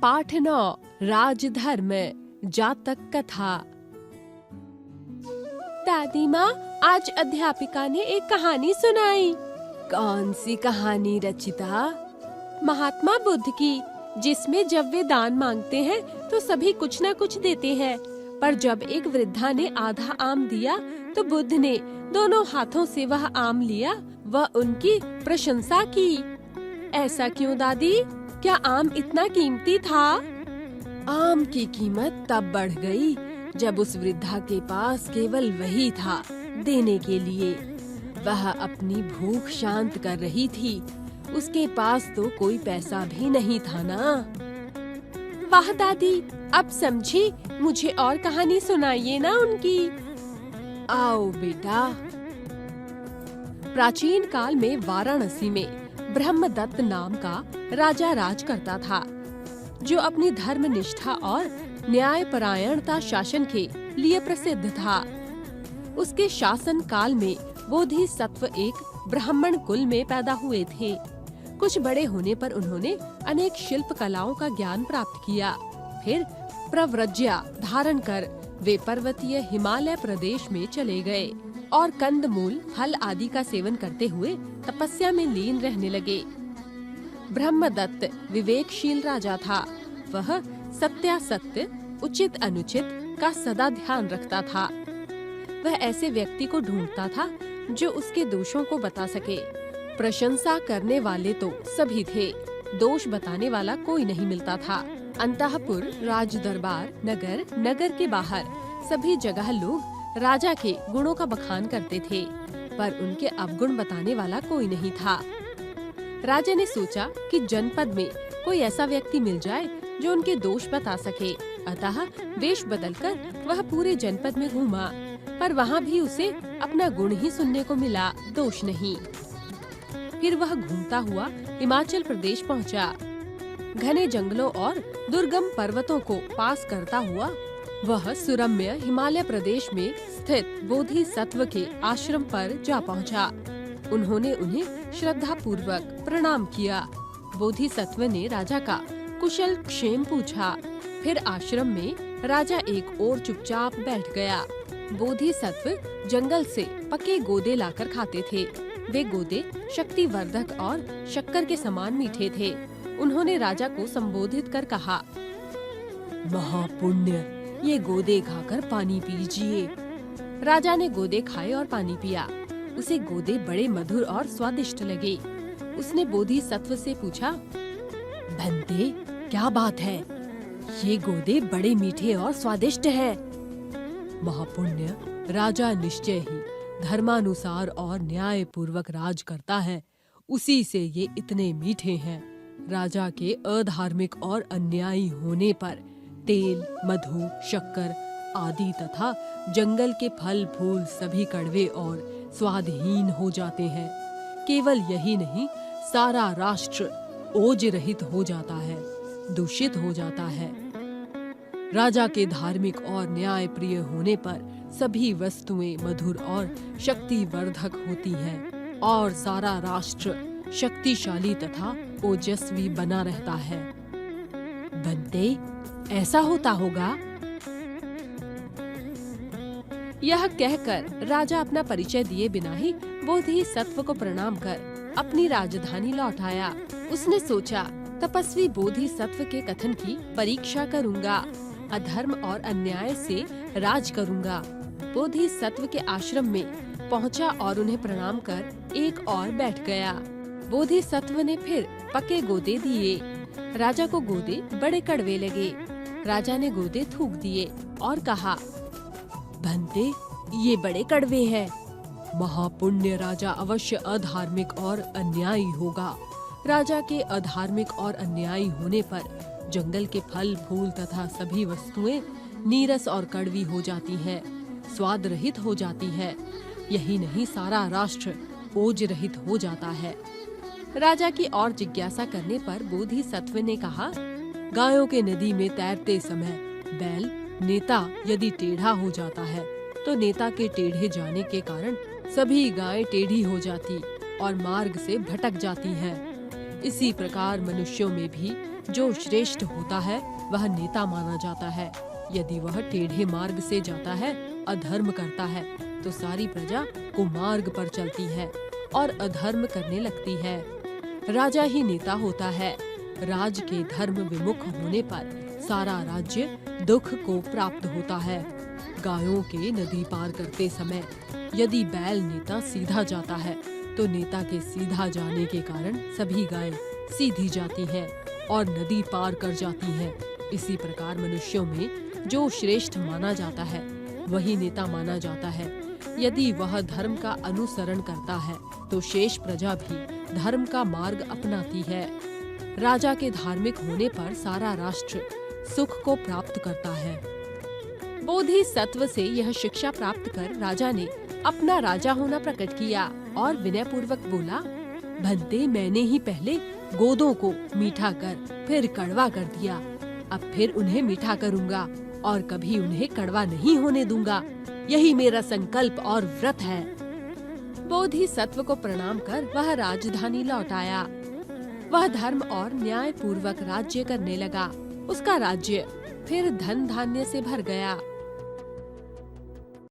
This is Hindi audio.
पाठ 9 राजधर्म जातक कथा। दादी माँ, आज अध्यापिका ने एक कहानी सुनाई। कौन सी कहानी रचिता? महात्मा बुद्ध की, जिसमें जब वे दान मांगते हैं तो सभी कुछ न कुछ देते हैं, पर जब एक वृद्धा ने आधा आम दिया तो बुद्ध ने दोनों हाथों से वह आम लिया व उनकी प्रशंसा की। ऐसा क्यों दादी? क्या आम इतना कीमती था? आम की कीमत तब बढ़ गई जब उस वृद्धा के पास केवल वही था देने के लिए। वह अपनी भूख शांत कर रही थी, उसके पास तो कोई पैसा भी नहीं था ना। वाह दादी, अब समझी। मुझे और कहानी सुनाइए ना उनकी। आओ बेटा। प्राचीन काल में वाराणसी में ब्रह्मदत्त नाम का राजा राज करता था, जो अपनी धर्म निष्ठा और न्यायपरायणता शासन के लिए प्रसिद्ध था। उसके शासन काल में बोधिसत्व एक ब्राह्मण कुल में पैदा हुए थे। कुछ बड़े होने पर उन्होंने अनेक शिल्प कलाओं का ज्ञान प्राप्त किया। फिर प्रव्रज्या धारण कर वे पर्वतीय हिमालय प्रदेश में चले गए और कंदमूल, फल आदि का सेवन करते हुए तपस्या में लीन रहने लगे। ब्रह्मदत्त विवेकशील राजा था। वह सत्यासत्य, उचित अनुचित का सदा ध्यान रखता था। वह ऐसे व्यक्ति को ढूंढता था जो उसके दोषों को बता सके। प्रशंसा करने वाले तो सभी थे, दोष बताने वाला कोई नहीं मिलता था। अंतःपुर, राज दरबार, नगर, नगर के बाहर सभी जगह लोग राजा के गुणों का बखान करते थे, पर उनके अवगुण बताने वाला कोई नहीं था। राजा ने सोचा कि जनपद में कोई ऐसा व्यक्ति मिल जाए जो उनके दोष बता सके। अतः वेश बदलकर वह पूरे जनपद में घूमा, पर वहाँ भी उसे अपना गुण ही सुनने को मिला, दोष नहीं। फिर वह घूमता हुआ हिमाचल प्रदेश पहुँचा। घने जंगलों और दुर्गम पर्वतों को पास करता हुआ वह सुरम्य हिमालय प्रदेश में स्थित बोधिसत्व के आश्रम पर जा पहुँचा। उन्होंने उन्हें श्रद्धा पूर्वक प्रणाम किया। बोधिसत्व ने राजा का कुशल क्षेम पूछा। फिर आश्रम में राजा एक ओर चुपचाप बैठ गया। बोधिसत्व जंगल से पके गोदे लाकर खाते थे। वे गोदे शक्तिवर्धक और शक्कर के समान मीठे थे। उन्होंने राजा को संबोधित कर कहा, महापुण्य, ये गोदे खाकर पानी पीजिए। राजा ने गोदे खाए और पानी पिया। उसे गोदे बड़े मधुर और स्वादिष्ट लगे। उसने बोधिसत्व से पूछा, भंते, क्या बात है? ये गोदे बड़े मीठे और स्वादिष्ट हैं। महापुण्य, राजा निश्चय ही धर्मानुसार और न्याय पूर्वक राज करता है, उसी से ये इतने मीठे हैं। राजा के अधार्मिक और अन्यायी होने पर तेल, मधु, शक्कर आदि तथा जंगल के फल फूल सभी कड़वे और स्वादहीन हो जाते हैं। केवल यही नहीं, सारा राष्ट्र ओज रहित हो जाता है, दूषित हो जाता है। राजा के धार्मिक और न्याय प्रिय होने पर सभी वस्तुएं मधुर और शक्तिवर्धक होती हैं और सारा राष्ट्र शक्तिशाली तथा ओजस्वी बना रहता है। बनते, ऐसा होता होगा? यह कहकर राजा अपना परिचय दिए बिना ही बोधिसत्व को प्रणाम कर अपनी राजधानी लौट आया। उसने सोचा, तपस्वी बोधिसत्व के कथन की परीक्षा करूंगा, अधर्म और अन्याय से राज करूंगा। बोधिसत्व के आश्रम में पहुंचा और उन्हें प्रणाम कर एक और बैठ गया। बोधिसत्व ने फिर पके गोदे दिए। राजा को गोदे बड़े कड़वे लगे। राजा ने गोदे थूक दिए और कहा, भंते, ये बड़े कड़वे हैं। महापुण्य राजा अवश्य अधार्मिक और अन्यायी होगा। राजा के अधार्मिक और अन्यायी होने पर जंगल के फल फूल तथा सभी वस्तुएं नीरस और कड़वी हो जाती हैं, स्वाद रहित हो जाती है। यही नहीं, सारा राष्ट्र ओज रहित हो जाता है। राजा की और जिज्ञासा करने पर बोधिसत्व ने कहा, गायों के नदी में तैरते समय बैल नेता यदि टेढ़ा हो जाता है तो नेता के टेढ़े जाने के कारण सभी गायें टेढ़ी हो जाती और मार्ग से भटक जाती हैं। इसी प्रकार मनुष्यों में भी जो श्रेष्ठ होता है वह नेता माना जाता है। यदि वह टेढ़े मार्ग से जाता है, अधर्म करता है, तो सारी प्रजा कुमार्ग पर चलती है और अधर्म करने लगती है। राजा ही नेता होता है। राज के धर्म विमुख होने पर सारा राज्य दुख को प्राप्त होता है। गायों के नदी पार करते समय यदि बैल नेता सीधा जाता है, तो नेता के सीधा जाने के कारण सभी गायें सीधी जाती हैं और नदी पार कर जाती हैं। इसी प्रकार मनुष्यों में जो श्रेष्ठ माना जाता है वही नेता माना जाता है। यदि वह धर्म का अनुसरण करता है, तो शेष प्रजा भी धर्म का मार्ग अपनाती है। राजा के धार्मिक होने पर सारा राष्ट्र सुख को प्राप्त करता है। बोधिसत्व से यह शिक्षा प्राप्त कर राजा ने अपना राजा होना प्रकट किया और विनय पूर्वक बोला, भंते मैंने ही पहले गोदों को मीठा कर फिर कड़वा कर दिया, अब फिर उन्हें मीठा करूँगा और कभी उन्हें कड़वा नहीं होने दूंगा। यही मेरा संकल्प और व्रत है। बोधिसत्व को प्रणाम कर वह राजधानी लौट आया। वह धर्म और न्याय पूर्वक राज्य करने लगा। उसका राज्य फिर धन धान्य से भर गया।